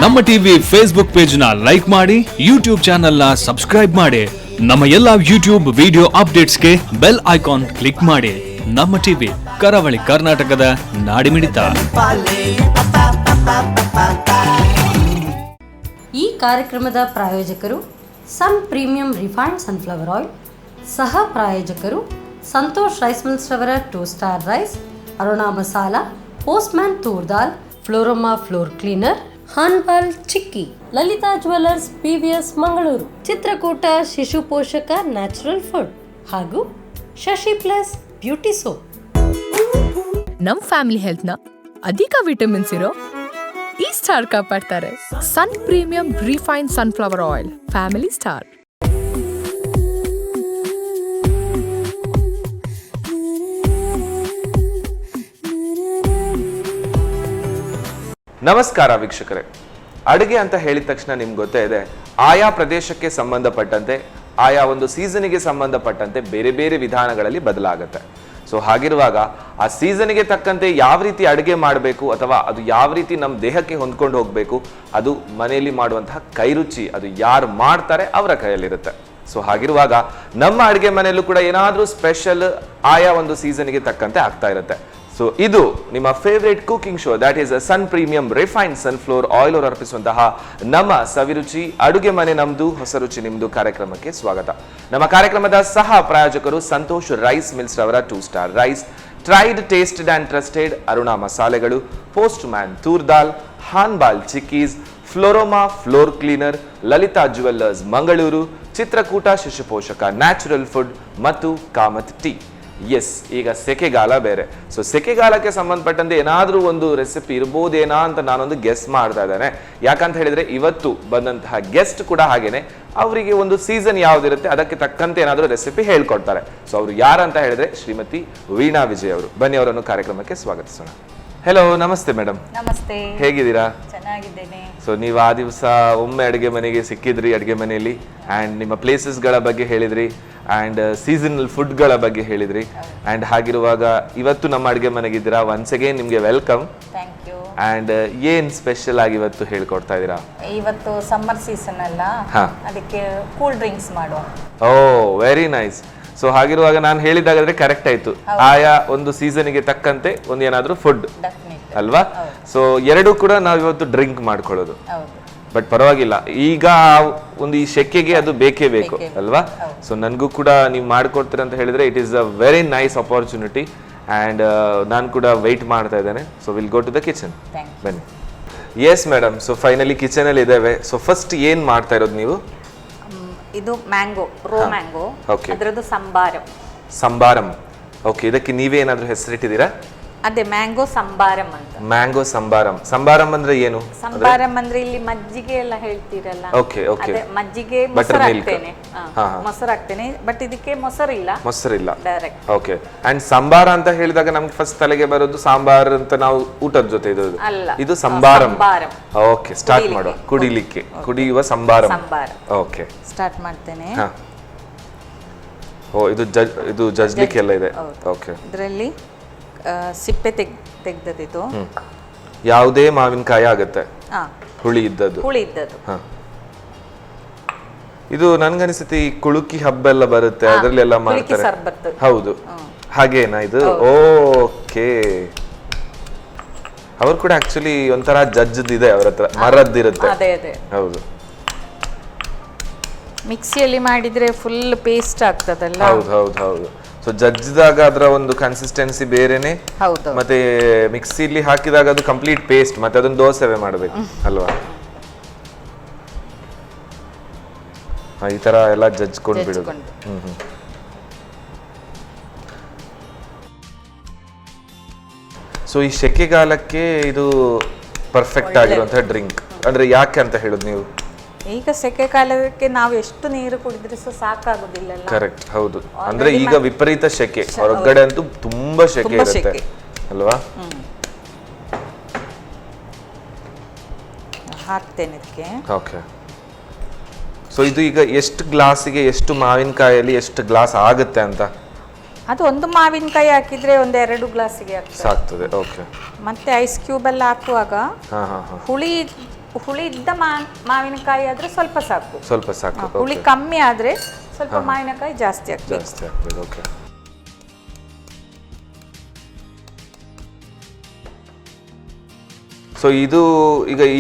ನಮ್ಮ TV Facebook page ನ like ಮಾಡಿ, ಯೂಟ್ಯೂಬ್ ಚಾನೆಲ್ ನ ಸಬ್ಸ್ಕ್ರೈಬ್ ಮಾಡಿ. ನಮ್ಮ ಎಲ್ಲಾ ಯೂಟ್ಯೂಬ್ ವಿಡಿಯೋ ಅಪ್ಡೇಟ್ಸ್ಗೆ ಬೆಲ್ ಐಕಾನ್ ಕ್ಲಿಕ್ ಮಾಡಿ. ನಮ್ಮ ಟಿವಿ ಕರಾವಳಿ ಕರ್ನಾಟಕದ ನಾಡಿಮಿಡಿತ. ಈ ಕಾರ್ಯಕ್ರಮದ ಪ್ರಾಯೋಜಕರು Sun premium refined sunflower oil, ಸಹ ಪ್ರಾಯೋಜಕರು ಸಂತೋಷ್ ರೈಸ್ ಮಿಲ್ಸ್ ರವರ 2 star rice, Aruna masala, Postman toor dal, Floroma floor cleaner, Hanbal chikki, Lalitha jewellers PVS Mangaluru, Chitrakoota Shishu Poshaka natural food ಹಾಗೂ ಶಶಿ ಪ್ಲಸ್ ಬ್ಯೂಟಿ ಸೋಪ್. ನಮ್ ಫ್ಯಾಮಿಲಿ ಹೆಲ್ತ್ ನ ಅಧಿಕ ವಿಟಮಿನ್ಸ್ ಇರೋ ಈ ಸ್ಟಾರ್ ಕಾಪಾಡ್ತಾರೆ. Sun premium refine sunflower oil, family star. ನಮಸ್ಕಾರ ವೀಕ್ಷಕರೇ. ಅಡುಗೆ ಅಂತ ಹೇಳಿದ ತಕ್ಷಣ ನಿಮ್ಗೆ ಗೊತ್ತೇ ಇದೆ, ಆಯಾ ಪ್ರದೇಶಕ್ಕೆ ಸಂಬಂಧಪಟ್ಟಂತೆ, ಆಯಾ ಒಂದು ಸೀಸನಿಗೆ ಸಂಬಂಧಪಟ್ಟಂತೆ ಬೇರೆ ಬೇರೆ ವಿಧಾನಗಳಲ್ಲಿ ಬದಲಾಗುತ್ತೆ. ಸೊ ಹಾಗಿರುವಾಗ ಆ ಸೀಸನ್ಗೆ ತಕ್ಕಂತೆ ಯಾವ ರೀತಿ ಅಡುಗೆ ಮಾಡಬೇಕು ಅಥವಾ ಅದು ಯಾವ ರೀತಿ ನಮ್ಮ ದೇಹಕ್ಕೆ ಹೊಂದ್ಕೊಂಡು ಹೋಗಬೇಕು, ಅದು ಮನೆಯಲ್ಲಿ ಮಾಡುವಂತಹ ಕೈರುಚಿ, ಅದು ಯಾರು ಮಾಡ್ತಾರೆ ಅವರ ಕೈಯಲ್ಲಿರುತ್ತೆ. ಸೊ ಹಾಗಿರುವಾಗ ನಮ್ಮ ಅಡುಗೆ ಮನೆಯಲ್ಲೂ ಕೂಡ ಏನಾದರೂ ಸ್ಪೆಷಲ್ ಆಯಾ ಒಂದು ಸೀಸನ್ಗೆ ತಕ್ಕಂತೆ ಆಗ್ತಾ ಇರುತ್ತೆ. ಸೊ ಇದು ನಿಮ್ಮ favourite cooking show, that is sun premium refined sunflower oil ಅವರು ಅರ್ಪಿಸುವಂತಹ ನಮ್ಮ ಸವಿರುಚಿ ಅಡುಗೆ ಮನೆ ನಮ್ದು, ಹೊಸ ರುಚಿ ನಿಮ್ದು ಕಾರ್ಯಕ್ರಮಕ್ಕೆ ಸ್ವಾಗತ. ನಮ್ಮ ಕಾರ್ಯಕ್ರಮದ ಸಹ ಪ್ರಾಯೋಜಕರು ಸಂತೋಷ್ ರೈಸ್ ಮಿಲ್ಸ್ ರವರ 2 star rice, tried tasted and trusted Aruna ಮಸಾಲೆಗಳು, ಪೋಸ್ಟ್ ಮ್ಯಾನ್ ತೂರ್ ದಾಲ್, ಹಾನ್ಬಾಲ್ ಚಿಕ್ಕೀಸ್, Floroma floor cleaner, Lalitha jewellers Mangaluru, Chitrakoota Shishu Poshaka natural food ಮತ್ತು ಕಾಮತ್ ಟೀ. ಎಸ್, ಈಗ ಸೆಕೆಗಾಲ ಬೇರೆ. ಸೊ ಸೆಕೆಗಾಲಕ್ಕೆ ಸಂಬಂಧಪಟ್ಟಂತೆ ಏನಾದರೂ ಒಂದು ರೆಸಿಪಿ ಇರ್ಬೋದೇನಾ ಅಂತ ನಾನೊಂದು ಗೆಸ್ ಮಾಡ್ತಾ ಇದ್ದೇನೆ. ಯಾಕಂತ ಹೇಳಿದ್ರೆ ಇವತ್ತು ಬಂದಂತಹ ಗೆಸ್ಟ್ ಕೂಡ ಹಾಗೇನೆ, ಅವರಿಗೆ ಒಂದು ಸೀಸನ್ ಯಾವ್ದಿರುತ್ತೆ ಅದಕ್ಕೆ ತಕ್ಕಂತೆ ಏನಾದರೂ ರೆಸಿಪಿ ಹೇಳ್ಕೊಡ್ತಾರೆ. ಸೊ ಅವರು ಯಾರಂತ ಹೇಳಿದ್ರೆ ಶ್ರೀಮತಿ ವೀಣಾ ವಿಜಯ್ ಅವರು. ಬನ್ನಿ, ಅವರನ್ನು ಕಾರ್ಯಕ್ರಮಕ್ಕೆ ಸ್ವಾಗತಿಸೋಣ. ಹೆಲೋ, ನಮಸ್ತೆ ಮೇಡಮ್. ನಮಸ್ತೆ. ಹೇಗಿದ್ದೀರಾ? ಚೆನ್ನಾಗಿದ್ದೇನೆ. ಸೊ ನೀವು ಆ ದಿವಸ ಒಮ್ಮೆ ಅಡುಗೆ ಮನೆಗೆ ಸಿಕ್ಕಿದ್ರಿ, ಅಡುಗೆ ಮನೆಯಲ್ಲಿ, ಆ್ಯಂಡ್ ನಿಮ್ಮ ಪ್ಲೇಸಸ್ಗಳ ಬಗ್ಗೆ ಹೇಳಿದ್ರಿ, ಆ್ಯಂಡ್ ಸೀಸನಲ್ ಫುಡ್ಗಳ ಬಗ್ಗೆ ಹೇಳಿದ್ರಿ. ಆ್ಯಂಡ್ ಹಾಗಿರುವಾಗ ಇವತ್ತು ನಮ್ಮ ಅಡುಗೆ ಮನೆಗಿದ್ದೀರಾ. ಒನ್ಸ್ ಅಗೇನ್ ನಿಮಗೆ ವೆಲ್ಕಮ್. Thank you. ಆ್ಯಂಡ್ ಏನು ಸ್ಪೆಷಲ್ ಆಗಿ ಇವತ್ತು ಹೇಳ್ಕೊಡ್ತಾ ಇದ್ದೀರಾ? ಇವತ್ತು ಸಮ್ಮರ್ ಸೀಸನ್ ಅಲ್ಲ, ಅದಕ್ಕೆ ಕೂಲ್ ಡ್ರಿಂಕ್ಸ್ ಮಾಡುವ. ಓ, ವೆರಿ ನೈಸ್. ಸೊ ಹಾಗಿರುವಾಗ ನಾನು ಹೇಳಿದಾಗಾದ್ರೆ ಕರೆಕ್ಟ್ ಆಯ್ತು. ಆಯಾ ಒಂದು ಸೀಸನ್ಗೆ ತಕ್ಕಂತೆ ಒಂದು ಏನಾದರೂ ಫುಡ್ ಅಲ್ವಾ? ಸೊ ಎರಡೂ ಕೂಡ ನಾವು ಇವತ್ತು ಡ್ರಿಂಕ್ ಮಾಡ್ಕೊಳ್ಳೋದು. ಬಟ್ ಪರವಾಗಿಲ್ಲ, ಈಗ ಒಂದು ಈ ಶೆಕೆಗೆ ಅದು ಬೇಕೇ ಬೇಕು ಅಲ್ವಾ? ಸೊ ನನಗೂ ಕೂಡ ನೀವು ಮಾಡ್ಕೊಡ್ತೀರ ಅಂತ ಹೇಳಿದ್ರೆ it is a very nice opportunity. And ನಾನು ಕೂಡ ವೆಯ್ಟ್ ಮಾಡ್ತಾ ಇದ್ದೇನೆ. So will go to the kitchen. ಬನ್ನಿ. ಎಸ್ ಮೇಡಮ್, ಸೊ ಫೈನಲಿ ಕಿಚನಲ್ಲಿ ಇದ್ದೇವೆ. ಸೊ ಫಸ್ಟ್ ಏನು ಮಾಡ್ತಾ ಇರೋದು ನೀವು? ಇದು ಮ್ಯಾಂಗೋ, ರೋ ಮ್ಯಾಂಗೋ, ಅದರದ್ದು ಸಂಬಾರಂ. ಓಕೆ, ಇದಕ್ಕೆ ನೀವೇ ಏನಾದರೂ ಹೆಸರಿಟ್ಟಿದ್ದೀರಾ? ಅದೇ ಮ್ಯಾಂಗೋ ಸಂಬಾರಂ ಅಂತ. ಮ್ಯಾಂಗೋ ಸಂಬಾರಂ ಅಂದ್ರೆ ಏನು? ಸಂಬಾರಂ ಅಂದ್ರೆ ಇಲ್ಲಿ ಮಜ್ಜಿಗೆ ಎಲ್ಲ ಹೇಳ್ತೀರಲ್ಲ, ಅದೇ ಮಜ್ಜಿಗೆ ಮೊಸರು ಹಾಕ್ತೇನೆ. ಬಟ್ ಇದಕ್ಕೆ ಮೊಸರಿಲ್ಲ, ಡೈರೆಕ್ಟ್. ಓಕೆ. ಅಂಡ್ ಸಂಬಾರ ಅಂತ ಹೇಳಿದಾಗ ನಮ್ಗೆ ಫಸ್ಟ್ ತಲೆಗೆ ಬರೋದು ಸಾಂಬಾರ್ ಅಂತ, ನಾವು ಊಟದ ಜೊತೆ ಇದು ಸಂಬಾರಂ. ಓಕೆ, ಸ್ಟಾರ್ಟ್ ಮಾಡುವ. ಕುಡಿಯುವ ಸಂಬಾರಂ. ಓಕೆ, ಸ್ಟಾರ್ಟ್ ಮಾಡ್ತೇನೆ. ಓ, ಇದು ಜಜ್ಲಿಕ್ಕೆ ಎಲ್ಲ ಇದೆ. ಓಕೆ. ಇದರಲ್ಲಿ ಸಿಪ್ಪೆ ತೆಗ್ದದಿದು. ಯಾವುದೇ ಮಾವಿನಕಾಯಿ ಆಗುತ್ತೆ, ಹುಳಿ ಇದ್ದದ್ದು. ಇದು ನನ್ಗನಿಸುತ್ತೆ ಈ ಕುಳುಕಿ ಹಬ್ಬ ಎಲ್ಲ ಬರುತ್ತೆ, ಅದರಲ್ಲಿ ಎಲ್ಲ ಮಾಡ್ತಾರೆ. ಹೌದು, ಹಾಗೇನಾ ಇದು? ಓಕೆ. ಅವ್ರು ಕೂಡ ಆಕ್ಚುಲಿ ಒಂಥರ ಜಜ್ಜದಿದೆ ಅವ್ರ ಹತ್ರ, ಮರದ್ದಿರುತ್ತೆ. ಹೌದು. ಮಿಕ್ಸಿಯಲ್ಲಿ ಮಾಡಿದ್ರೆ ಫುಲ್ ಪೇಸ್ಟ್ ಆಗ್ತದಲ್ಲ. ಹೌದು. ಸೊ ಜಜ್ಜಿದಾಗ ಅದರ ಒಂದು ಕನ್ಸಿಸ್ಟೆನ್ಸಿ ಬೇರೆನೆ, ಮತ್ತೆ ಮಿಕ್ಸಿಲಿ ಹಾಕಿದಾಗ ಅದು ಕಂಪ್ಲೀಟ್ ಪೇಸ್ಟ್, ಮತ್ತೆ ಅದನ್ನ ದೋಸೆ ಮಾಡಬೇಕು ಅಲ್ವಾ? ಈ ತರ ಎಲ್ಲ ಜಜ್ಕೊಂಡು ಬಿಡುದು. ಸೊ ಈ ಸೆಕೆಗಾಲಕ್ಕೆ ಇದು ಪರ್ಫೆಕ್ಟ್ ಆಗಿರುವಂತಹ ಡ್ರಿಂಕ್. ಅಂದ್ರೆ ಯಾಕೆ ಅಂತ ಹೇಳುದು ನೀವು? ಈಗ ಸೆಕೆ ಕಾಲಕ್ಕೆ ನಾವು ಎಷ್ಟು ನೀರು ಕುಡಿದ್ರೆ ಸಾಕಾಗುದಿಲ್ಲ. ಕರೆಕ್ಟ್, ಹೌದು. ಅಂದ್ರೆ ಈಗ ವಿಪರೀತ ಸೆಕೆ, ಹೊರಗಡೆ ಅಂತೂ ತುಂಬಾ ಸೆಕೆ ಇರುತ್ತೆ ಅಲ್ವಾ? ಹಾಕ್ತೇನೆ ಇದಕ್ಕೆ. ಓಕೆ. ಸೊ ಇದು ಈಗ ಎಷ್ಟು ಗ್ಲಾಸಿಗೆ ಎಷ್ಟು ಮಾವಿನಕಾಯಲ್ಲಿ ಎಷ್ಟು ಗ್ಲಾಸ್ ಆಗುತ್ತೆ ಅಂತ? ಅದು ಒಂದು ಮಾವಿನಕಾಯಿ ಹಾಕಿದ್ರೆ ಒಂದು 2 ಗ್ಲಾಸಿಗೆ ಸಾಕ್ತದೆ. ಓಕೆ. ಮತ್ತೆ ಐಸ್ ಕ್ಯೂಬ್ ಎಲ್ಲ ಹಾಕುವಾಗ ಹುಳಿ ಇದ್ದ ಮಾವಿನಕಾಯಿ ಆದ್ರೆ ಸ್ವಲ್ಪ ಸಾಕು. ಹುಳಿ ಕಮ್ಮಿ ಆದ್ರೆ ಸ್ವಲ್ಪ ಮಾವಿನಕಾಯಿ ಜಾಸ್ತಿ ಆಗ್ತದೆ. ಓಕೆ. ಸೊ ಇದು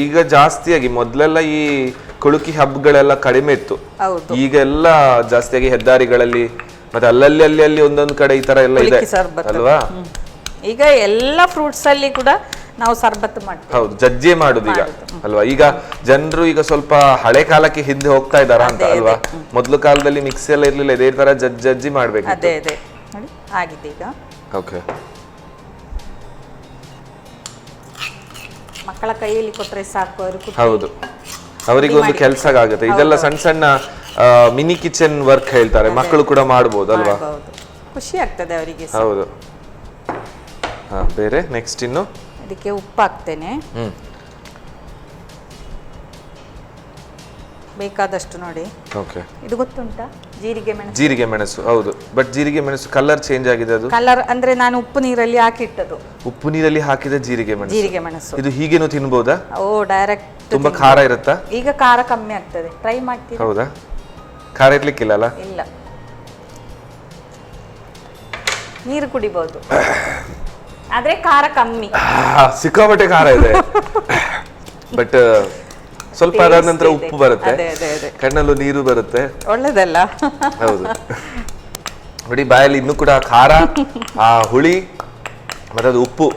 ಈಗ ಜಾಸ್ತಿಯಾಗಿ ಮೊದಲೆಲ್ಲ ಈ ಕುಳುಕಿ ಹಬ್ಗಳೆಲ್ಲ ಕಡಿಮೆ ಇತ್ತು. ಈಗ ಎಲ್ಲ ಜಾಸ್ತಿಯಾಗಿ ಹೆದ್ದಾರಿಗಳಲ್ಲಿ ಮತ್ತೆ ಅಲ್ಲಿ ಒಂದೊಂದು ಕಡೆ ಈ ತರ ಎಲ್ಲ ಇದೆ ಅಲ್ವಾ? ಈಗ ಎಲ್ಲ ಫ್ರೂಟ್ಸ್ ಅಲ್ಲಿ ಕೂಡ ನಾವು ಸರ್ಬತ್ತು ಮಾಡ್ತೀವಿ. ಹೌದು, ಜಜ್ಜಿ ಮಾಡುದು ಈಗ ಅಲ್ವಾ? ಈಗ ಜನರು ಈಗ ಸ್ವಲ್ಪ ಹಳೆ ಕಾಲಕ್ಕೆ ಹಿಂದೆ ಹೋಗ್ತಾ ಇದಾರ ಅಂತ ಅಲ್ವಾ? ಮೊದಲು ಕಾಲದಲ್ಲಿ ಮಿಕ್ಸಿ ಎಲ್ಲ ಇರ್ಲಿಲ್ಲ, ಇದೇ ತರ ಜಜ್ಜಿ ಮಾಡ್ಬೇಕು. ಅದೇ ನೋಡಿ ಆಗಿದೆ ಈಗ. ಓಕೆ. ಮಕ್ಕಳ ಕೈಯಲ್ಲಿ ಕೊಟ್ರೆ ಸಾಕು, ಹೌದು, ಅವರಿಗೊಂದು ಕೆಲಸ ಆಗುತ್ತೆ. ಇದೆಲ್ಲ ಸಣ್ಣ ಸಣ್ಣ ಮಿನಿ ಕಿಚನ್ ವರ್ಕ್ ಹೇಳ್ತಾರೆ, ಮಕ್ಕಳು ಕೂಡ ಮಾಡಬಹುದು ಅಲ್ವಾ? ಖುಷಿ ಆಗ್ತದೆ ಅವರಿಗೆ. ಹೌದು. ಬೇರೆ ನೆಕ್ಸ್ಟ್ ಇನ್ನು ಅದಕ್ಕೆ ಉಪ್ಪು ಹಾಕ್ತೇನೆ ಬೇಕಾದಷ್ಟು ನೋಡಿ. ಓಕೆ. ಇದು ಗೊತ್ತುಂಟಾ? ಜೀರಿಗೆ ಮೆಣಸು. ಹೌದು, ಬಟ್ ಜೀರಿಗೆ ಮೆಣಸು ಕಲರ್ ಚೇಂಜ್ ಆಗಿದೆ. ಅದು ಕಲರ್ ಅಂದ್ರೆ ನಾನು ಉಪ್ಪು ನೀರಲ್ಲಿ ಹಾಕಿಟ್ಟದು. ಉಪ್ಪು ನೀರಲ್ಲಿ ಹಾಕಿದ ಜೀರಿಗೆ ಮೆಣಸು. ಇದು ಹೀಗೇನು ತಿನ್ಬೋದಾ? ಓ, ಡೈರೆಕ್ಟ್. ತುಂಬಾ ಖಾರ ಇರುತ್ತಾ? ಈಗ ಖಾರ ಕಮ್ಮಿ ಆಗ್ತದೆ, ಟ್ರೈ ಮಾಡ್ತೀವಿ. ಹೌದಾ? ಖಾರ ಇರ್ಲಿಕ್ಕಿಲ್ಲ ಅಲ್ಲ? ಇಲ್ಲ, ನೀರು ಕುಡಿಬಹುದು, ಆದ್ರೆ ಖಾರ ಕಮ್ಮಿ. ಸಿಕ್ಕಾಪಟ್ಟೆ ಖಾರ ಇದೆ. ಬಟ್ ಸ್ವಲ್ಪ ಅದಾದ ನಂತರ ಉಪ್ಪು ಬರುತ್ತೆ, ಕಣ್ಣಲ್ಲೂ ನೀರು ಬರುತ್ತೆ. ಒಳ್ಳೇದಲ್ಲ? ಹೌದು. ನೋಡಿ, ಬಾಯಲ್ಲಿ ಇನ್ನೂ ಕೂಡ ಖಾರ, ಆ ಹುಳಿ ಮತ್ತೆ ಅದು ಉಪ್ಪು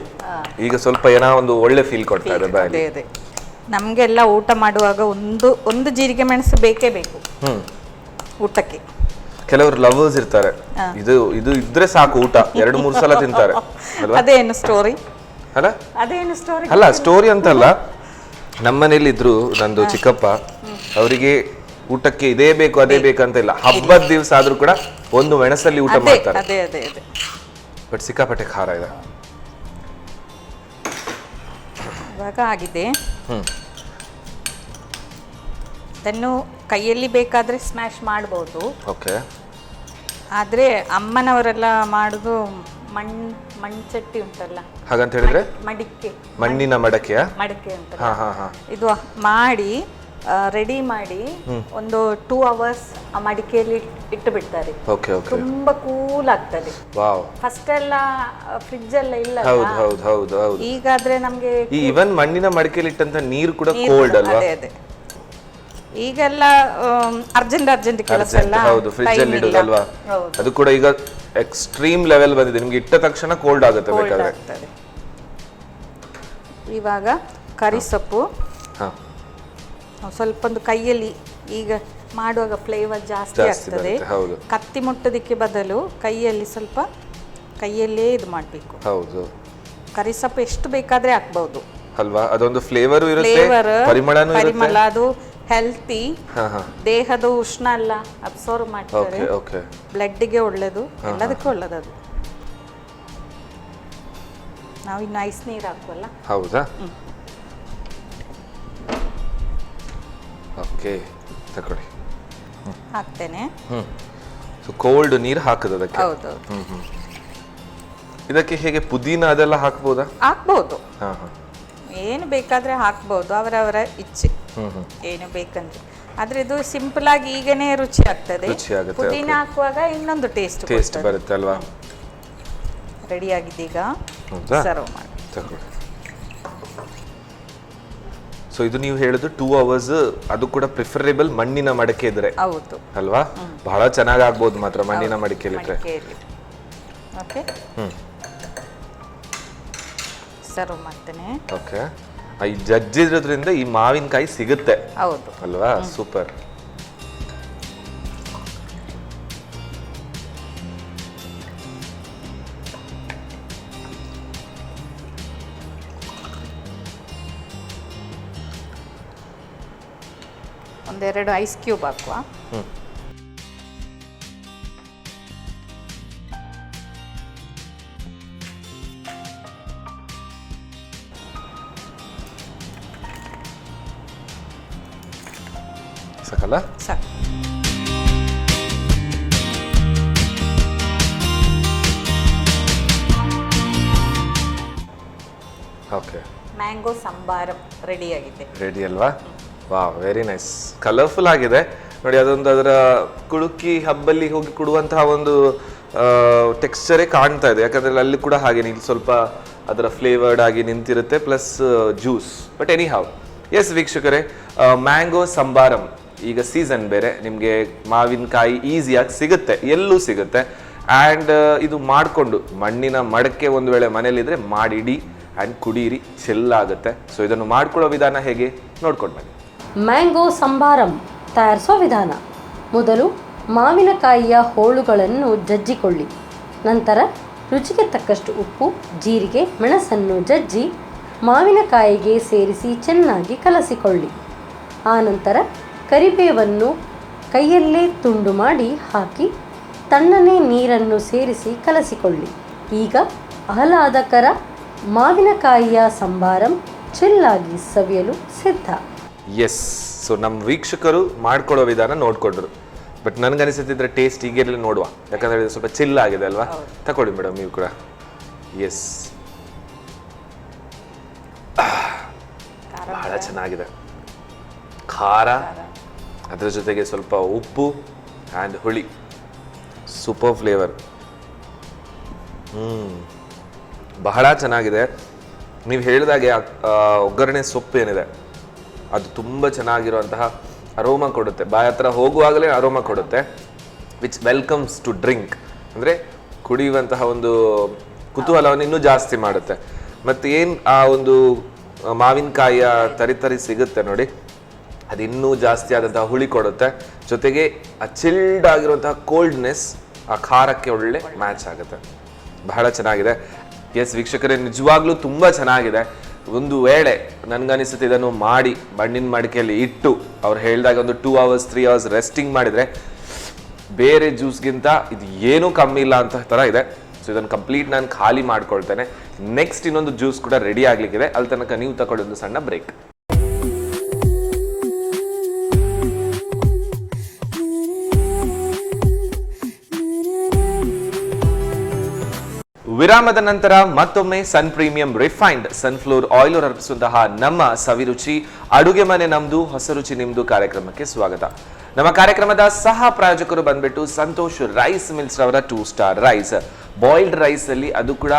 ಈಗ ಸ್ವಲ್ಪ ಏನೋ ಒಂದು ಒಳ್ಳೆ ಫೀಲ್ ಕೊಡ್ತಾ ಇದೆ ಬಾಯಲ್ಲಿ. ನಮ್ಗೆಲ್ಲ ಊಟ ಮಾಡುವಾಗ ಒಂದು ಜೀರಿಗೆ ಮೆಣಸು ಬೇಕೇ ಬೇಕು ಊಟಕ್ಕೆ. ಕೆಲವರು ಲವರ್ಸ್ ಇರ್ತಾರೆ, ಇದು ಇದ್ರೆ ಸಾಕು ಊಟ 2-3 ಸಲ ತಿಂತಾರೆ. ಅದೇನು ಸ್ಟೋರಿ ಅಲ್ಲ? ಅದೇನು ಸ್ಟೋರಿ ಅಲ್ಲ, ಸ್ಟೋರಿ ಅಂತಲ್ಲ. ನಮ್ಮನೇಲಿ ಇದ್ರು ನಂದು ಚಿಕ್ಕಪ್ಪ, ಅವರಿಗೆ ಊಟಕ್ಕೆ ಇದೇ ಬೇಕು ಅದೇ ಬೇಕು ಅಂತ ಇಲ್ಲ. ಹಬ್ಬದ ದಿವಸ ಆದ್ರೂ ಕೂಡ ಒಂದು ಮೆಣಸಲ್ಲಿ ಊಟ ಮಾಡ್ತಾರೆ. ಬಟ್ ಸಿಕ್ಕಾಪಟ್ಟೆ ಖಾರ ಇದೆ. ಇವಾಗ ಆಗಿದೆ. ಅದನ್ನು ಕೈಯಲ್ಲಿ ಬೇಕಾದ್ರೆ ಸ್ಮ್ಯಾಶ್ ಮಾಡಬಹುದು. ಓಕೆ. ಆದ್ರೆ ಅಮ್ಮನವರೆಲ್ಲ ಮಾಡುದು ಮಣ್ಚಟ್ಟಿ ಉಂಟಲ್ಲ, ಹಾಗಂತ ಹೇಳಿದ್ರೆ ಮಡಿಕೆ, ಮಣ್ಣಿನ ಮಡಕೆ ಅಂತ ಇದು ಮಾಡಿ ರೆಡಿ ಮಾಡಿ ಒಂದು 2 hours ಆ ಮಡಿಕೆಯಲ್ಲಿ ಇಟ್ಟು ಬಿಡ್ತಾರೆ. ತುಂಬಾ ಕೂಲ್ ಆಗ್ತದೆ. ಫಸ್ಟ್ ಎಲ್ಲ ಫ್ರಿಡ್ಜ್ ಎಲ್ಲ ಇಲ್ಲ, ಈಗಾದ್ರೆ ನಮ್ಗೆ ಈವನ್ ಮಣ್ಣಿನ ಮಡಿಕೆಯಲ್ಲಿ ಇಟ್ಟಂತ ನೀರು ಕೂಡ ಕೋಲ್ಡ್ ಅಲ್ವಾ? ಈಗೆಲ್ಲ ಅರ್ಜೆಂಟ್ ಕೆಲಸ ಎಲ್ಲ ಫ್ರಿಡ್ಜ್ ಅಲ್ಲಿ ಇಡೋದಲ್ವಾ? ಅದು ಕೂಡ ಈಗ ಎಕ್ಸ್ಟ್ರೀಮ್ ಲೆವೆಲ್ ಬಂದಿದೆ, ನಿಮ್ಗೆ ಇಟ್ಟ ತಕ್ಷಣ ಕೋಲ್ಡ್ ಆಗುತ್ತೆ ಬೇಕಾದ್ರೆ. ಇವಾಗ ಕರಿ ಸೊಪ್ಪು ಸ್ವಲ್ಪ ಒಂದು ಕೈಯಲ್ಲಿ ಈಗ ಮಾಡುವಾಗ ಫ್ಲೇವರ್ ಜಾಸ್ತಿ ಆಗ್ತದೆ. ಕತ್ತಿ ಮುಟ್ಟೋದಕ್ಕೆ ಬದಲು ಕೈಯಲ್ಲೇ ಇದು ಮಾಡಬೇಕು. ಹೌದು, ಕರಿ ಸೊಪ್ಪು ಎಷ್ಟು ಬೇಕಾದ್ರೆ ಹಾಕ್ಬಹುದು ಅಲ್ವಾ? ಅದೊಂದು ಫ್ಲೇವರ್ ಇರುತ್ತೆ, ಪರಿಮಳ, ಅದು ಹೆಲ್ತಿ, ದೇಹದ ಉಷ್ಣ ಎಲ್ಲ ಅಬ್ಸರ್ವ್ ಮಾಡ್ತಾರೆ, ಬ್ಲಡ್ಗೆ ಒಳ್ಳೇದು, ಎಲ್ಲದಕ್ಕೂ ಒಳ್ಳೇದು ಅದು. ನಾವು ಇನ್ನು ಐಸ್ ನೀರು ಹಾಕುವಲ್ಲ. ಹೌದಾ? ಓಕೆ, ತಗೊಳ್ಳಿ. ಹಾಕ್ತೇನೆ. ಕೋಲ್ಡ್ ನೀರು ಹಾಕುದು ಅದಕ್ಕೆ? ಹೌದು. ಇದಕ್ಕೆ ಹೇಗೆ ಪುದೀನ ಅದೆಲ್ಲ ಹಾಕ್ಬೋದಾ? ಹಾಕ್ಬಹುದು, ಏನು ಬೇಕಾದ್ರೆ ಹಾಕ್ಬಹುದು, ಅವರವರ ಇಚ್ಛೆ ಏನು ಬೇಕಂದ್ರೆ. ಆದ್ರೆ ಇದು ಸಿಂಪಲ್ ಆಗಿ ಈಗನೇ ರುಚಿ ಆಗ್ತದೆ. ಪುದೀನ ಹಾಕುವಾಗ ಇನ್ನೊಂದು ಟೇಸ್ಟ್ ಬರುತ್ತೆ ಅಲ್ವಾ? ರೆಡಿ ಆಗಿದೆ, ಈಗ ಸರ್ವ್ ಮಾಡಿ. ಸೊ ಇದು ನೀವು ಹೇಳುದು 2 hours, ಅದು ಕೂಡ ಪ್ರಿಫರೇಬಲ್ ಮಣ್ಣಿನ ಮಡಕೆ ಇದ್ರೆ. ಹೌದು ಅಲ್ವಾ? ಬಹಳ ಚೆನ್ನಾಗಿ ಆಗ್ಬೋದು ಮಾತ್ರ ಮಣ್ಣಿನ ಮಡಿಕೆಯಲ್ಲಿ ಇಟ್ರೆ. ಓಕೆ, ಸರ್ವ್ ಮಾಡ್ತೇನೆ. ಓಕೆ. ಈ ಜಜ್ಜಿದ್ರಿಂದ ಈ ಮಾವಿನಕಾಯಿ ಸಿಗುತ್ತೆ. ಹೌದು ಅಲ್ವಾ? ಸೂಪರ್. ಒಂದೆರಡು ಐಸ್ ಕ್ಯೂಬ್ ಹಾಕುವ. ಸಾಕಲ್ಲ? ಸಾಕು. ಓಕೆ, ಮ್ಯಾಂಗೋ ಸಂಬಾರ ರೆಡಿ ಆಗಿದೆ. ರೆಡಿ ಅಲ್ವಾ? ವಾ, ವೆರಿ ನೈಸ್. ಕಲರ್ಫುಲ್ ಆಗಿದೆ ನೋಡಿ. ಅದೊಂದು ಅದರ ಕುಳುಕಿ ಹಬ್ಬಲ್ಲಿ ಹೋಗಿ ಕೊಡುವಂತಹ ಒಂದು ಟೆಕ್ಸ್ಚರೇ ಕಾಣ್ತಾ ಇದೆ. ಯಾಕಂದ್ರೆ ಅಲ್ಲಿ ಕೂಡ ಹಾಗೆ ಇಲ್ಲಿ ಸ್ವಲ್ಪ ಅದರ ಫ್ಲೇವರ್ಡ್ ಆಗಿ ನಿಂತಿರುತ್ತೆ, plus juice. But anyhow yes, ಎಸ್ ವೀಕ್ಷಕರೇ, ಮ್ಯಾಂಗೋ ಸಂಬಾರಂ ಈಗ ಸೀಸನ್ ಬೇರೆ, ನಿಮಗೆ ಮಾವಿನಕಾಯಿ ಈಸಿಯಾಗಿ ಸಿಗುತ್ತೆ, ಎಲ್ಲೂ ಸಿಗುತ್ತೆ. ಆ್ಯಂಡ್ ಇದು ಮಾಡಿಕೊಂಡು ಮಣ್ಣಿನ ಮಡಕೆ ಒಂದು ವೇಳೆ ಮನೇಲಿದ್ರೆ ಮಾಡಿಡಿ ಆ್ಯಂಡ್ ಕುಡೀರಿ, ಚೆಲ್ಲಾಗುತ್ತೆ. ಸೊ ಇದನ್ನು ಮಾಡ್ಕೊಳ್ಳೋ ವಿಧಾನ ಹೇಗೆ ನೋಡ್ಕೊಂಡು ಬನ್ನಿ. ಮ್ಯಾಂಗೋ ಸಂಬಾರಂ ತಯಾರಿಸೋ ವಿಧಾನ: ಮೊದಲು ಮಾವಿನಕಾಯಿಯ ಹೋಳುಗಳನ್ನು ಜಜ್ಜಿಕೊಳ್ಳಿ. ನಂತರ ರುಚಿಗೆ ತಕ್ಕಷ್ಟು ಉಪ್ಪು, ಜೀರಿಗೆ, ಮೆಣಸನ್ನು ಜಜ್ಜಿ ಮಾವಿನಕಾಯಿಗೆ ಸೇರಿಸಿ ಚೆನ್ನಾಗಿ ಕಲಸಿಕೊಳ್ಳಿ. ಆನಂತರ ಕರಿಬೇವನ್ನು ಕೈಯಲ್ಲೇ ತುಂಡು ಮಾಡಿ ಹಾಕಿ ತಣ್ಣನೆ ನೀರನ್ನು ಸೇರಿಸಿ ಕಲಸಿಕೊಳ್ಳಿ. ಈಗ ಆಹ್ಲಾದಕರ ಮಾವಿನಕಾಯಿಯ ಸಂಬಾರಂ ಚಿಲ್ಲಾಗಿ ಸವಿಯಲು ಸಿದ್ಧ. ಎಸ್, ಸೊ ನಮ್ಮ ವೀಕ್ಷಕರು ಮಾಡ್ಕೊಳ್ಳೋ ವಿಧಾನ ನೋಡ್ಕೊಂಡ್ರು. ಬಟ್ ನನಗನಿಸುತ್ತಿದ್ರೆ ಟೇಸ್ಟ್ ಈಗಿರಲಿ ನೋಡುವ, ಯಾಕಂದ್ರೆ ಇದು ಸ್ವಲ್ಪ ಚಿಲ್ ಆಗಿದೆ ಅಲ್ವಾ? ತಗೊಳ್ಳಿ ಮೇಡಮ್ ನೀವು ಕೂಡ. ಎಸ್, ಬಹಳ ಚೆನ್ನಾಗಿದೆ. ಖಾರ, ಅದರ ಜೊತೆಗೆ ಸ್ವಲ್ಪ ಉಪ್ಪು ಆ್ಯಂಡ್ ಹುಳಿ, ಸೂಪರ್ ಫ್ಲೇವರ್. ಬಹಳ ಚೆನ್ನಾಗಿದೆ. ನೀವು ಹೇಳಿದಾಗೆ ಒಗ್ಗರಣೆ ಸೊಪ್ಪು ಏನಿದೆ ಅದು ತುಂಬ ಚೆನ್ನಾಗಿರುವಂತಹ ಅರೋಮಾ ಕೊಡುತ್ತೆ, ಬಾಯ ಹತ್ರ ಹೋಗುವಾಗಲೇ ಅರೋಮಾ ಕೊಡುತ್ತೆ, ವಿಚ್ ವೆಲ್ಕಮ್ಸ್ ಟು ಡ್ರಿಂಕ್. ಅಂದರೆ ಕುಡಿಯುವಂತಹ ಒಂದು ಕುತೂಹಲವನ್ನು ಇನ್ನೂ ಜಾಸ್ತಿ ಮಾಡುತ್ತೆ. ಮತ್ತು ಏನು ಆ ಒಂದು ಮಾವಿನಕಾಯಿಯ ತರಿ ಸಿಗುತ್ತೆ ನೋಡಿ, ಅದು ಇನ್ನೂ ಜಾಸ್ತಿ ಆದಂತಹ ಹುಳಿ ಕೊಡುತ್ತೆ. ಜೊತೆಗೆ ಆ ಚಿಲ್ಡ್ ಆಗಿರುವಂತಹ ಕೋಲ್ಡ್ನೆಸ್ ಆ ಖಾರಕ್ಕೆ ಒಳ್ಳೆ ಮ್ಯಾಚ್ ಆಗುತ್ತೆ. ಬಹಳ ಚೆನ್ನಾಗಿದೆ. ಎಸ್ ವೀಕ್ಷಕರೇ, ನಿಜವಾಗ್ಲೂ ತುಂಬ ಚೆನ್ನಾಗಿದೆ. ಒಂದು ವೇಳೆ ನನಗನಿಸುತ್ತೆ ಇದನ್ನು ಮಾಡಿ ಮಣ್ಣಿನ ಮಡಿಕೆಯಲ್ಲಿ ಇಟ್ಟು ಅವ್ರು ಹೇಳಿದಾಗ ಒಂದು 2 hours 3 hours ರೆಸ್ಟಿಂಗ್ ಮಾಡಿದರೆ ಬೇರೆ ಜ್ಯೂಸ್ಗಿಂತ ಇದು ಏನೂ ಕಮ್ಮಿ ಇಲ್ಲ ಅಂತ ಥರ ಇದೆ. ಸೊ ಇದನ್ನು ಕಂಪ್ಲೀಟ್ ನಾನು ಖಾಲಿ ಮಾಡ್ಕೊಳ್ತೇನೆ. ನೆಕ್ಸ್ಟ್ ಇನ್ನೊಂದು ಜ್ಯೂಸ್ ಕೂಡ ರೆಡಿ ಆಗ್ಲಿಕ್ಕಿದೆ, ಅಲ್ಲಿ ತನಕ ನೀವು ತಗೊಳ್ಳಿ ಒಂದು ಸಣ್ಣ ಬ್ರೇಕ್. ವಿರಾಮದ ನಂತರ ಮತ್ತೊಮ್ಮೆ ಸನ್ ಪ್ರೀಮಿಯಂ ರಿಫೈನ್ಡ್ ಸನ್ಫ್ಲವರ್ ಆಯಿಲ್ ಅರ್ಪಿಸುವಂತಹ ನಮ್ಮ ಸವಿರುಚಿ ಅಡುಗೆ ಮನೆ ನಮ್ದು ಹೊಸ ರುಚಿ ನಿಮ್ದು ಕಾರ್ಯಕ್ರಮಕ್ಕೆ ಸ್ವಾಗತ. ನಮ್ಮ ಕಾರ್ಯಕ್ರಮದ ಸಹ ಪ್ರಾಯೋಜಕರು ಬಂದ್ಬಿಟ್ಟು ಸಂತೋಷ್ ರೈಸ್ ಮಿಲ್ಸ್ ರವರ 2 ಸ್ಟಾರ್ ರೈಸ್. ಬಾಯ್ಲ್ಡ್ ರೈಸ್ ಅಲ್ಲಿ ಅದು ಕೂಡ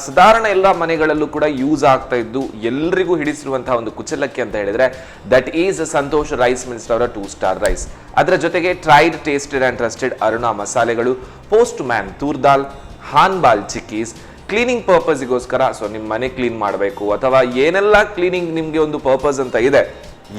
ಸಾಧಾರಣ ಎಲ್ಲ ಮನೆಗಳಲ್ಲೂ ಕೂಡ ಯೂಸ್ ಆಗ್ತಾ ಇದ್ದು ಎಲ್ರಿಗೂ ಹಿಡಿಸಿರುವಂತಹ ಒಂದು ಕುಚಲಕ್ಕಿ ಅಂತ ಹೇಳಿದ್ರೆ that is Santosh rice mills ರವರ 2 ಸ್ಟಾರ್ ರೈಸ್. ಅದರ ಜೊತೆಗೆ tried, tasted and trusted Aruna ಮಸಾಲೆಗಳು, ಪೋಸ್ಟ್ ಮ್ಯಾನ್ ತೂರ್ ದಾಲ್, ಹಾನ್ಬಾಲ್ ಚಿಕ್ಕೀಸ್, ಕ್ಲೀನಿಂಗ್ ಪರ್ಪಸ್ಗೋಸ್ಕರ. ಸೊ ನಿಮ್ಮ ಮನೆ ಕ್ಲೀನ್ ಮಾಡಬೇಕು ಅಥವಾ ಏನೆಲ್ಲ ಕ್ಲೀನಿಂಗ್ ನಿಮಗೆ ಒಂದು ಪರ್ಪಸ್ ಅಂತ ಇದೆ,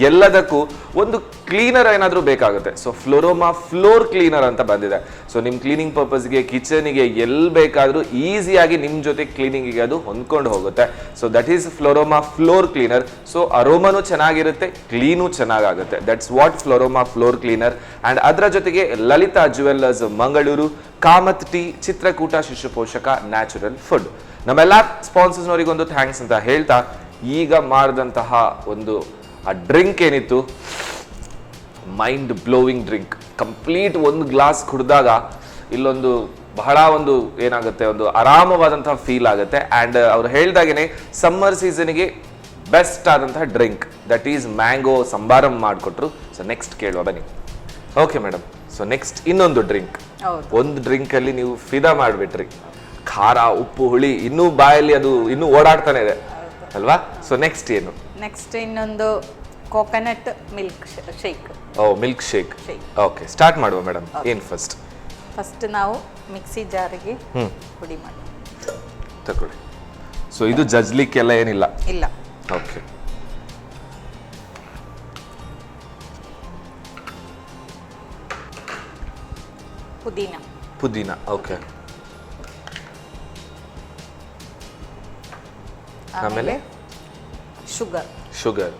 ಎಲ್ಲದಕ್ಕೂ ಒಂದು ಕ್ಲೀನರ್ ಏನಾದರೂ ಬೇಕಾಗುತ್ತೆ. ಸೊ ಫ್ಲೋರೋಮಾ ಫ್ಲೋರ್ ಕ್ಲೀನರ್ ಅಂತ ಬಂದಿದೆ. ಸೊ ನಿಮ್ಮ ಕ್ಲೀನಿಂಗ್ ಪರ್ಪಸ್ಗೆ, ಕಿಚನಿಗೆ ಎಲ್ಲಿ ಬೇಕಾದರೂ ಈಸಿಯಾಗಿ ನಿಮ್ಮ ಜೊತೆ ಕ್ಲೀನಿಂಗಿಗೆ ಅದು ಹೊಂದ್ಕೊಂಡು ಹೋಗುತ್ತೆ. So that is Floroma floor cleaner. So ಅರೋಮನು ಚೆನ್ನಾಗಿರುತ್ತೆ, ಕ್ಲೀನು ಚೆನ್ನಾಗಾಗುತ್ತೆ. That's what Floroma floor cleaner. And ಅದರ ಜೊತೆಗೆ Lalitha jewellers Mangaluru, Kamath tea, Chitrakoota Shishu Poshaka, natural food. ನಮ್ಮೆಲ್ಲ ಸ್ಪಾನ್ಸರ್ಸ್ನವರಿಗೊಂದು ಥ್ಯಾಂಕ್ಸ್ ಅಂತ ಹೇಳ್ತಾ, ಈಗ ಮಾಡಿದಂತಹ ಒಂದು ಆ ಡ್ರಿಂಕ್ ಏನಿತ್ತು, ಮೈಂಡ್ ಬ್ಲೋವಿಂಗ್ ಡ್ರಿಂಕ್. ಕಂಪ್ಲೀಟ್ ಒಂದು ಗ್ಲಾಸ್ ಕುಡಿದಾಗ ಇಲ್ಲೊಂದು ಬಹಳ ಒಂದು ಏನಾಗುತ್ತೆ, ಒಂದು ಆರಾಮವಾದಂತಹ ಫೀಲ್ ಆಗುತ್ತೆ. ಆ್ಯಂಡ್ ಅವ್ರು ಹೇಳ್ದಾಗೇನೆ ಸಮ್ಮರ್ ಸೀಸನ್ಗೆ ಬೆಸ್ಟ್ ಆದಂತಹ ಡ್ರಿಂಕ್ ದಟ್ ಈಸ್ ಮ್ಯಾಂಗೋ ಸಂಬಾರಂ ಮಾಡಿಕೊಟ್ರು. ಸೊ ನೆಕ್ಸ್ಟ್ ಕೇಳುವ ಬನ್ನಿ. ಓಕೆ ಮೇಡಮ್, ಸೊ ನೆಕ್ಸ್ಟ್ ಇನ್ನೊಂದು ಡ್ರಿಂಕ್. ಒಂದು ಡ್ರಿಂಕಲ್ಲಿ ನೀವು ಫಿದಾ ಮಾಡಿಬಿಟ್ರಿ. ಖಾರ, ಉಪ್ಪು, ಹುಳಿ ಇನ್ನೂ ಬಾಯಲ್ಲಿ ಅದು ಇನ್ನೂ ಓಡಾಡ್ತಾನೆ ಇದೆ ಅಲ್ವಾ? ಸೊ ನೆಕ್ಸ್ಟ್ ಏನು? ನೆಕ್ಸ್ಟ್ ಇನ್ನೊಂದು ಕೋಕೋನಟ್ ಮಿಲ್ಕ್ ಶೇಕ್. ಓ, ಮಿಲ್ಕ್ ಶೇಕ್. ಓಕೆ, ಸ್ಟಾರ್ಟ್ ಮಾಡುವ ಮೇಡಮ್. ಏನು ಫಸ್ಟ್ ನಾವು ಮಿಕ್ಸಿ ಜಾರಿಗೆ ಪುಡಿ ಮಾಡಿ ತಗೊಳ್ಳಿ. ಸೊ ಇದು ಜಜ್ಲಿಕ್ಕೆಲ್ಲ ಏನಿಲ್ಲ? ಇಲ್ಲ. ಓಕೆ, ಪುದೀನ. ಓಕೆ, ಆಮೇಲೆ ಶುಗರ್.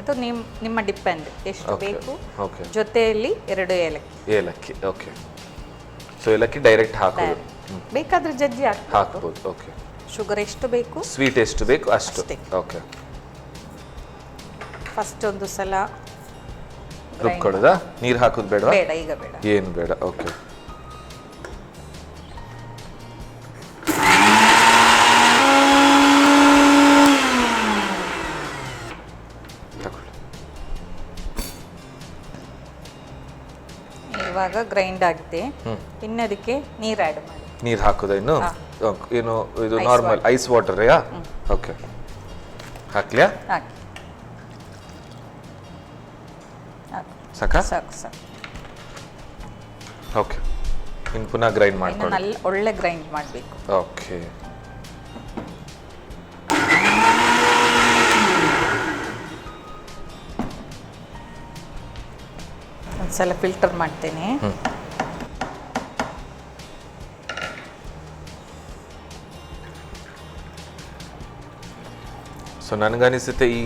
ಅದು ನಿಮ್ಮ ಡಿಪೆಂಡ್ ಎಷ್ಟು ಬೇಕು. ಜೊತೆಯಲ್ಲಿ 2 ಏಲಕ್ಕಿ. ಓಕೆ, ಸೊ ಏಲಕ್ಕಿ ಡೈರೆಕ್ಟ್ ಹಾಕೋದು, ಬೇಕಾದ್ರೆ ಜಜ್ಜಿ ಹಾಕ್ಬೋದು. ಓಕೆ, ಶುಗರ್ ಎಷ್ಟು ಬೇಕು, ಸ್ವೀಟ್ ಎಷ್ಟು ಬೇಕು ಅಷ್ಟು. ಓಕೆ, ಫಸ್ಟ್ ಒಂದು ಸಲ ರುಬ್ಕೊಳ್ಳೋದಾ? ನೀರು ಹಾಕೋದು ಬೇಡ? ಬೇಡ, ಈಗ ಬೇಡ, ಏನು ಬೇಡ. ಓಕೆ, ಇವಾಗ ಗ್ರೈಂಡ್ ಆಗಿದೆ. ಇನ್ನು ಅದಕ್ಕೆ ನೀರು ಆ್ಯಡ್ ಮಾಡಿ. ನೀರು ಹಾಕೋದಾ ಇನ್ನು? ಏನು ಇದು ನಾರ್ಮಲ್ ಐಸ್ ವಾಟರ್? ಓಕೆ, ಹಾಕ್ಲಿಯಾ? ಹಾಕಿ ಸಾಕಾ? ಸಾಕು ಸಾಕು. ಓಕೆ, ಇನ್ನು ಪುನಃ ಗ್ರೈಂಡ್ ಮಾಡ್ಕೊಂಡು ಒಳ್ಳೆ ಗ್ರೈಂಡ್ ಮಾಡಬೇಕು. ಓಕೆ, ಒಂದ್ಸಲ ಫಿಲ್ಟರ್ ಮಾಡ್ತೇನೆ. ಸೊ ನನಗನಿಸುತ್ತೆ ಈ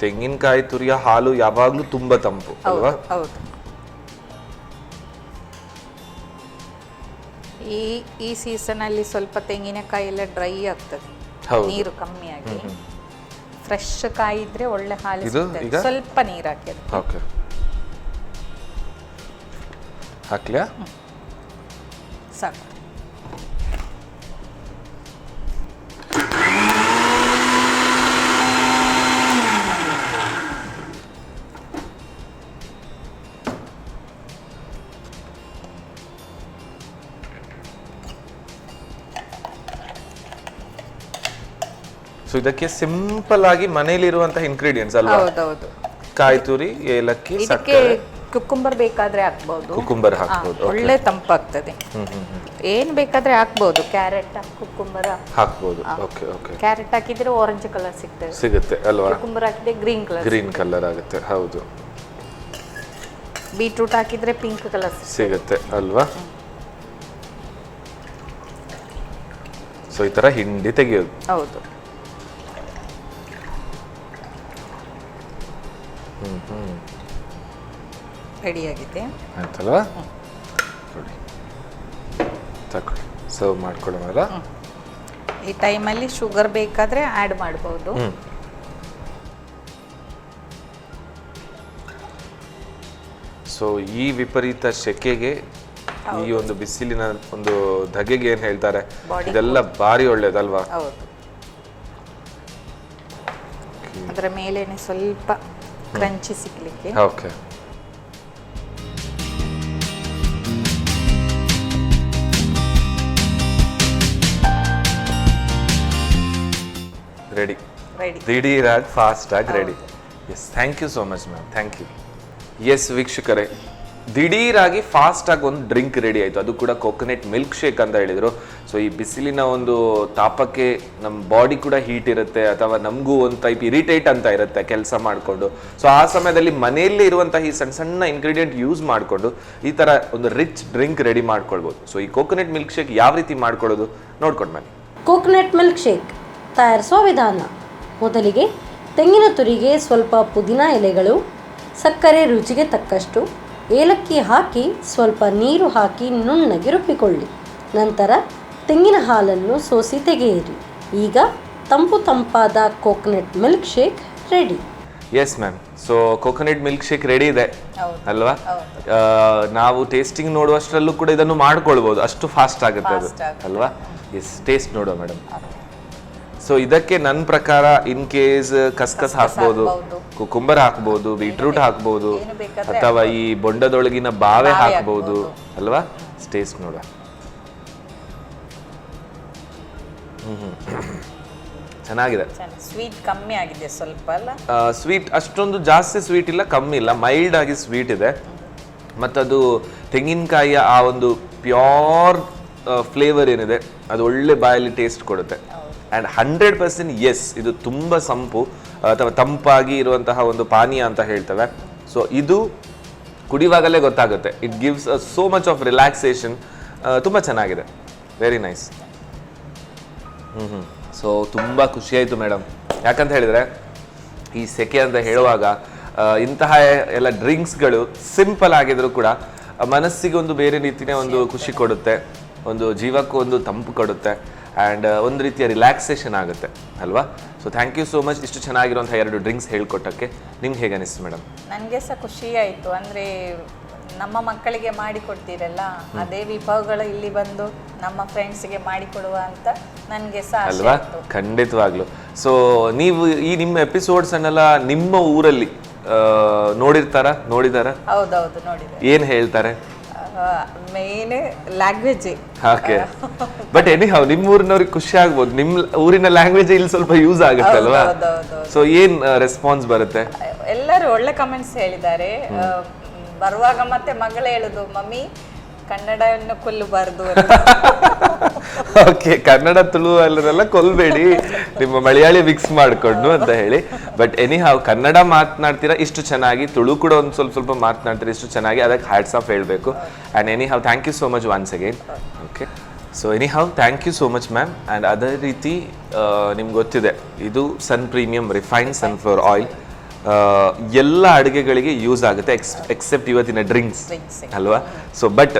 ತೆಂಗಿನಕಾಯಿ ತುರಿಯ ಹಾಲು ಯಾವಾಗ್ಲೂ ತುಂಬಾ ತಂಪು ಅಲ್ವಾ? ಹೌದು. ಈ ಸೀಸನ್ ಅಲ್ಲಿ ಸ್ವಲ್ಪ ತೆಂಗಿನಕಾಯಿ ಎಲ್ಲ ಡ್ರೈ ಆಗ್ತದೆ, ನೀರು ಕಮ್ಮಿ ಆಗಿ. ಫ್ರೆಶ್ ಕಾಯಿ ಇದ್ರೆ ಒಳ್ಳೆ ಹಾಲು ಸಿಗ್ತದೆ. ಸ್ವಲ್ಪ ನೀರು ಹಾಕಿದ್ರೆ. ಓಕೆ, ಹಾಕ್ಲಿಯಾ? ಸಾಕು. ಸೊ ಇದಕ್ಕೆ ಸಿಂಪಲ್ ಆಗಿ ಮನೆಯಲ್ಲಿರುವಂತಹ ಇಂಗ್ರೀಡಿಯೆಂಟ್ಸ್ ಅಲ್ವಾ? ಹೌದೌದು. ಕಾಯಿ ತುರಿ, ಏಲಕ್ಕಿ, ಇದಕ್ಕೆ ಕುಕ್ಕುಂಬರ್ ಬೇಕಾದ್ರೆ ಹಾಕ್ಬಹುದು. ಕುಕ್ಕುಂಬರ್ ಹಾಕ್ಬಹುದು, ಒಳ್ಳೆ ತಂಪಾಗ್ತದೆ. ಏನ್ ಬೇಕಾದ್ರೆ ಹಾಕ್ಬಹುದು. ಕ್ಯಾರೆಟ್, ಕುಕ್ಕುಂಬರ್ ಹಾಕ್ಬಹುದು. Okay okay. ಕ್ಯಾರೆಟ್ ಹಾಕಿದ್ರೆ ಆರೆಂಜ್ ಕಲರ್ ಸಿಗುತ್ತೆ ಅಲ್ವಾ? ಕುಕ್ಕುಂಬರ್ ಹಾಕಿದ್ರೆ ಗ್ರೀನ್ ಕಲರ್ ಆಗುತ್ತೆ. ಹೌದು. ಬೀಟ್ರೂಟ್ ಹಾಕಿದ್ರೆ ಪಿಂಕ್ ಕಲರ್ ಸಿಗುತ್ತೆ ಅಲ್ವಾ? ಸೊ ಈ ತರ ಹಿಂಡಿ ತೆಗೆಯೋದು. ಹೌದು. ರೆಡಿ ಆಗಿದೆ. ಆಯ್ತಲ್ವಾ? ನೋಡಿ, ತಗೊಳ್ಳಿ, ಸರ್ವ್ ಮಾಡ್ಕೊಳ್ಳೋಣ. ಈ ಟೈಮಲ್ಲಿ ಶುಗರ್ ಬೇಕಾದ್ರೆ ಆ್ಯಡ್ ಮಾಡ್ಬೋದು. ಸೊ ಈ ವಿಪರೀತ ಸೆಕೆಗೆ, ಈ ಒಂದು ಬಿಸಿಲಿನ ಒಂದು ಧಗೆಗೆ ಏನ್ ಹೇಳ್ತಾರೆ, ಇದೆಲ್ಲ ಭಾರಿ ಒಳ್ಳೇದಲ್ವಾ? ಹೌದು. ಅದರ ಮೇಲೇನೆ ಸ್ವಲ್ಪ ಕ್ರಂಚಿ ಸಿಗ್ಲಿಕ್ಕೆ. Okay, ready. ದಿಢೀರಾಗಿ ಫಾಸ್ಟ್ ಆಗಿ ready. Yes, thank you so much ma'am, thank you. Yes ವೀಕ್ಷಕರೇ, ದಿಢೀರಾಗಿ ಫಾಸ್ಟ್ ಆಗಿ ಒಂದು ಡ್ರಿಂಕ್ ರೆಡಿ ಆಯಿತು, ಅದು ಕೂಡ ಕೋಕೋನಟ್ ಮಿಲ್ಕ್ ಶೇಕ್ ಅಂತ ಹೇಳಿದರು. ಸೊ ಈ ಬಿಸಿಲಿನ ಒಂದು ತಾಪಕ್ಕೆ ನಮ್ಮ ಬಾಡಿ ಕೂಡ ಹೀಟ್ ಇರುತ್ತೆ, ಅಥವಾ ನಮಗೂ ಒಂದು ಟೈಪ್ ಇರಿಟೇಟ್ ಅಂತ ಇರುತ್ತೆ ಕೆಲಸ ಮಾಡಿಕೊಂಡು. ಸೊ ಆ ಸಮಯದಲ್ಲಿ ಮನೆಯಲ್ಲೇ ಇರುವಂತಹ ಈ ಸಣ್ಣ ಸಣ್ಣ ಇಂಗ್ರೀಡಿಯೆಂಟ್ ಯೂಸ್ ಮಾಡಿಕೊಂಡು ಈ ಥರ ಒಂದು ರಿಚ್ ಡ್ರಿಂಕ್ ರೆಡಿ ಮಾಡ್ಕೊಳ್ಬೋದು. ಸೊ ಈ ಕೋಕೋನಟ್ ಮಿಲ್ಕ್ ಶೇಕ್ ಯಾವ ರೀತಿ ಮಾಡ್ಕೊಳ್ಳೋದು ನೋಡ್ಕೊಂಡು ಬನ್ನಿ. ಕೋಕೋನಟ್ ಮಿಲ್ಕ್ ಶೇಕ್ ತಯಾರಿಸುವ ವಿಧಾನ: ಮೊದಲಿಗೆ ತೆಂಗಿನ ತುರಿಗೆ ಸ್ವಲ್ಪ ಪುದೀನ ಎಲೆಗಳು, ಸಕ್ಕರೆ ರುಚಿಗೆ ತಕ್ಕಷ್ಟು, ಏಲಕ್ಕಿ ಹಾಕಿ ಸ್ವಲ್ಪ ನೀರು ಹಾಕಿ ನುಣ್ಣಗೆ ರುಬ್ಬಿಕೊಳ್ಳಿ. ನಂತರ ತೆಂಗಿನ ಹಾಲನ್ನು ಸೋಸಿ ತೆಗೆಯಿರಿ. ಈಗ ತಂಪಾದ coconut milkshake ready. Yes ma'am, so coconut milkshake ready ಇದೆ ಅಲ್ವಾ? ನಾವು ಟೇಸ್ಟಿಂಗ್ ನೋಡುವಷ್ಟರಲ್ಲೂ ಕೂಡ ಇದನ್ನು ಮಾಡ್ಕೊಳ್ಬೋದು, ಅಷ್ಟು ಫಾಸ್ಟ್ ಆಗುತ್ತೆ ಅದು ಅಲ್ವಾ? ಎಸ್, ಟೇಸ್ಟ್ ನೋಡುವ ಮೇಡಮ್. ಸೊ ಇದಕ್ಕೆ ನನ್ನ ಪ್ರಕಾರ ಇನ್ ಕೇಸ್ ಕಸ್ಕಸ್ ಹಾಕ್ಬೋದು, ಕುಕುಂಬರ್ ಹಾಕ್ಬೋದು, ಬೀಟ್ರೂಟ್ ಹಾಕ್ಬೋದು, ಅಥವಾ ಈ ಬೊಂಡದೊಳಗಿನ ಬಾವೆ ಹಾಕ್ಬೋದು ಅಲ್ವಾ? ಟೇಸ್ಟ್ ನೋಡುವ. ಚೆನ್ನಾಗಿದೆ. ಸ್ವೀಟ್ ಕಮ್ಮಿ ಆಗಿದೆ ಸ್ವಲ್ಪ ಅಲ್ಲ? ಸ್ವೀಟ್ ಅಷ್ಟೊಂದು ಜಾಸ್ತಿ ಸ್ವೀಟ್ ಇಲ್ಲ, ಕಮ್ಮಿ ಇಲ್ಲ, ಮೈಲ್ಡ್ ಆಗಿ ಸ್ವೀಟ್ ಇದೆ. ಮತ್ತದು ತೆಂಗಿನಕಾಯಿಯ ಆ ಒಂದು ಪ್ಯೂರ್ ಫ್ಲೇವರ್ ಏನಿದೆ ಅದು ಒಳ್ಳೆ ಬಾಯಲ್ಲಿ ಟೇಸ್ಟ್ ಕೊಡುತ್ತೆ. ಆ್ಯಂಡ್ 100% ಎಸ್, ಇದು ತುಂಬ ಸಂಪು ಅಥವಾ ತಂಪಾಗಿ ಇರುವಂತಹ ಒಂದು ಪಾನೀಯ ಅಂತ ಹೇಳ್ತೇವೆ. ಸೊ ಇದು ಕುಡಿಯುವಾಗಲೇ ಗೊತ್ತಾಗುತ್ತೆ, it gives a so much of relaxation. ತುಂಬ ಚೆನ್ನಾಗಿದೆ, ವೆರಿ ನೈಸ್. ಸೊ ತುಂಬ ಖುಷಿಯಾಯಿತು ಮೇಡಮ್, ಯಾಕಂತ ಹೇಳಿದರೆ ಈ ಸೆಕೆ ಅಂತ ಹೇಳುವಾಗ ಇಂತಹ ಎಲ್ಲ ಡ್ರಿಂಕ್ಸ್ಗಳು ಸಿಂಪಲ್ ಆಗಿದ್ರು ಕೂಡ ಮನಸ್ಸಿಗೆ ಒಂದು ಬೇರೆ ರೀತಿಯ ಒಂದು ಖುಷಿ ಕೊಡುತ್ತೆ, ಒಂದು ಜೀವಕ್ಕೂ ಒಂದು ತಂಪು ಕೊಡುತ್ತೆ, ಆ್ಯಂಡ್ ಒಂದು ರೀತಿಯ ರಿಲ್ಯಾಕ್ಸೇಷನ್ ಆಗುತ್ತೆ ಅಲ್ವಾ? So thank you so much ಇಷ್ಟು ಚೆನ್ನಾಗಿರುವಂಥ 2 ಡ್ರಿಂಕ್ಸ್ ಹೇಳ್ಕೊಟ್ಟಕ್ಕೆ. ನಿಮ್ಗೆ ಹೇಗೆ ಅನಿಸ್ತು ಮೇಡಮ್? ನನಗೆ ಸಹ ಖುಷಿ ಆಯಿತು. ಅಂದರೆ ನಮ್ಮ ಮಕ್ಕಳಿಗೆ ಮಾಡಿಕೊಡ್ತೀರಲ್ಲ, ಅದೇ ವಿಭವಗಳು ಇಲ್ಲಿ ಬಂದು ನಮ್ಮ ಫ್ರೆಂಡ್ಸ್ಗೆ ಮಾಡಿಕೊಡುವ ಅಂತ ನನಗೆ ಸಹ ಅಲ್ವಾ? ಖಂಡಿತವಾಗ್ಲು. ಸೊ ನೀವು ಈ ನಿಮ್ಮ ಎಪಿಸೋಡ್ಸನ್ನೆಲ್ಲ ನಿಮ್ಮ ಊರಲ್ಲಿ ನೋಡಿದಾರ? ಹೌದೌದು, ನೋಡಿದೆ. ಏನು ಹೇಳ್ತಾರೆ? Main language. Okay, but anyhow ನಿಮ್ಮ ಊರಿನವ್ರಿಗೆ ಖುಷಿ ಆಗ್ಬೋದು, ನಿಮ್ ಊರಿನ ಲ್ಯಾಂಗ್ವೇಜ್ ಇಲ್ಲಿ ಸ್ವಲ್ಪ ಯೂಸ್ ಆಗುತ್ತೆ ಅಲ್ವಾ? ಸೊ ಏನ್ ರೆಸ್ಪಾನ್ಸ್ ಬರುತ್ತೆ? ಎಲ್ಲರೂ ಒಳ್ಳೆ ಕಮೆಂಟ್ಸ್ ಹೇಳಿದ್ದಾರೆ. ಬರುವಾಗ ಮತ್ತೆ ಮಗಳು ಹೇಳುದು, ಮಮ್ಮಿ ಕನ್ನಡವನ್ನು ಕೊಲ್ಲಬಾರ್ದು. ಓಕೆ, ಕನ್ನಡ ತುಳು ಅಲ್ಲೆಲ್ಲ ಕೊಲ್ಬೇಡಿ, ನಿಮ್ಮ ಮಲಯಾಳಿ ಮಿಕ್ಸ್ ಮಾಡ್ಕೊಂಡು ಅಂತ ಹೇಳಿ. ಬಟ್ ಎನಿಹಾವ್ ಕನ್ನಡ ಮಾತನಾಡ್ತೀರಾ ಇಷ್ಟು ಚೆನ್ನಾಗಿ, ತುಳು ಕೂಡ ಒಂದು ಸ್ವಲ್ಪ ಮಾತನಾಡ್ತೀರಾ ಇಷ್ಟು ಚೆನ್ನಾಗಿ, ಅದಕ್ಕೆ ಹ್ಯಾಟ್ಸ್ ಆಫ್ ಹೇಳಬೇಕು. And anyhow thank you so much once again. Okay, so anyhow thank you so much ma'am. And ಅದೇ ರೀತಿ ನಿಮ್ಗೆ ಗೊತ್ತಿದೆ, ಇದು Sun premium refined sunflower oil ಎಲ್ಲ ಅಡುಗೆಗಳಿಗೆ ಯೂಸ್ ಆಗುತ್ತೆ, ಎಕ್ಸೆಪ್ಟ್ ಇವತ್ತಿನ ಡ್ರಿಂಕ್ಸ್ ಅಲ್ವಾ? ಸೊ ಬಟ್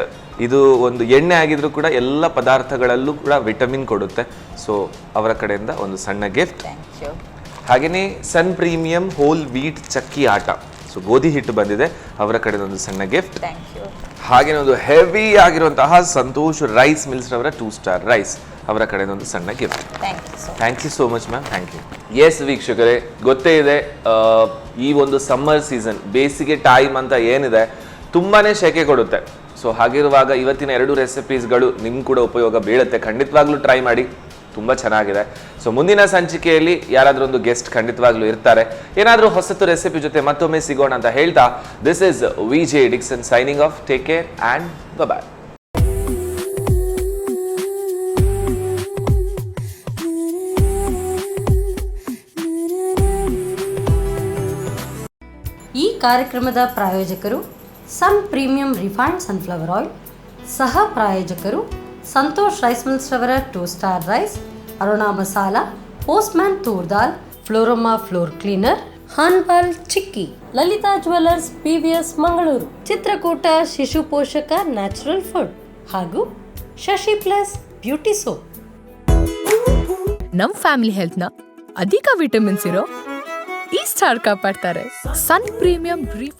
ಇದು ಒಂದು ಎಣ್ಣೆ ಆಗಿದ್ರು ಕೂಡ ಎಲ್ಲ ಪದಾರ್ಥಗಳಲ್ಲೂ ಕೂಡ ವಿಟಮಿನ್ ಕೊಡುತ್ತೆ. ಸೊ ಅವರ ಕಡೆಯಿಂದ ಒಂದು ಸಣ್ಣ ಗಿಫ್ಟ್. ಹಾಗೆಯೇ ಸನ್ ಪ್ರೀಮಿಯಂ ಹೋಲ್ ವೀಟ್ ಚಕ್ಕಿ ಆಟ, ಸೊ ಗೋಧಿ ಹಿಟ್ಟು ಬಂದಿದೆ, ಅವರ ಕಡೆಯಿಂದ ಒಂದು ಸಣ್ಣ ಗಿಫ್ಟ್. ಹಾಗೆಯೇ ಒಂದು ಹೆವಿ ಆಗಿರುವಂತಹ ಸಂತೋಷ್ ರೈಸ್ ಮಿಲ್ಸ್ ರವರ 2 ಸ್ಟಾರ್ ರೈಸ್, ಅವರ ಕಡೆಯಿಂದ ಒಂದು ಸಣ್ಣ gift. Thank you so much ma'am, thank you. Yes ವೀಕ್ಷಕರೇ, ಗೊತ್ತೇ ಇದೆ ಈ ಒಂದು ಸಮ್ಮರ್ ಸೀಸನ್, ಬೇಸಿಗೆ ಟೈಮ್ ಅಂತ ಏನಿದೆ ತುಂಬಾನೇ ಶೆಕೆ ಕೊಡುತ್ತೆ. ಸೊ ಹಾಗಿರುವಾಗ ಇವತ್ತಿನ 2 ರೆಸಿಪೀಸ್ಗಳು ನಿಮ್ಗೆ ಕೂಡ ಉಪಯೋಗ ಬೀಳುತ್ತೆ, ಖಂಡಿತವಾಗ್ಲೂ ಟ್ರೈ ಮಾಡಿ, ತುಂಬ ಚೆನ್ನಾಗಿದೆ. ಸೊ ಮುಂದಿನ ಸಂಚಿಕೆಯಲ್ಲಿ ಯಾರಾದರೂ ಒಂದು ಗೆಸ್ಟ್ ಖಂಡಿತವಾಗ್ಲೂ ಇರ್ತಾರೆ, ಏನಾದರೂ ಹೊಸತು ರೆಸಿಪಿ ಜೊತೆ ಮತ್ತೊಮ್ಮೆ ಸಿಗೋಣ ಅಂತ ಹೇಳ್ತಾ, this is VJ Dixon signing off. Take care and bye. ಈ ಕಾರ್ಯಕ್ರಮದ ಪ್ರಾಯೋಜಕರು Sun premium refined sunflower oil, ಸಹ ಪ್ರಾಯೋಜಕರು ಸಂತೋಷ್ ರೈಸ್ ಮಿಲ್ಸ್ ರವರ 2 star rice, Aruna masala, Postman toor dal, Floroma floor cleaner, Hanpal chikki, Lalitha jewellers PVS Mangaluru, Chitrakoota Shishu Poshaka natural food ಹಾಗೂ ಶಶಿ ಪ್ಲಸ್ ಬ್ಯೂಟಿ ಸೋಪ್. ನಮ್ ಫ್ಯಾಮಿಲಿ ಹೆಲ್ತ್ ನ ಅಧಿಕ ವಿಟಮಿನ್ಸ್ ಇರೋ ಈ ಸ್ಟಾರ್ ಕಾಪಾಡ್ತಾರೆ. Sun premium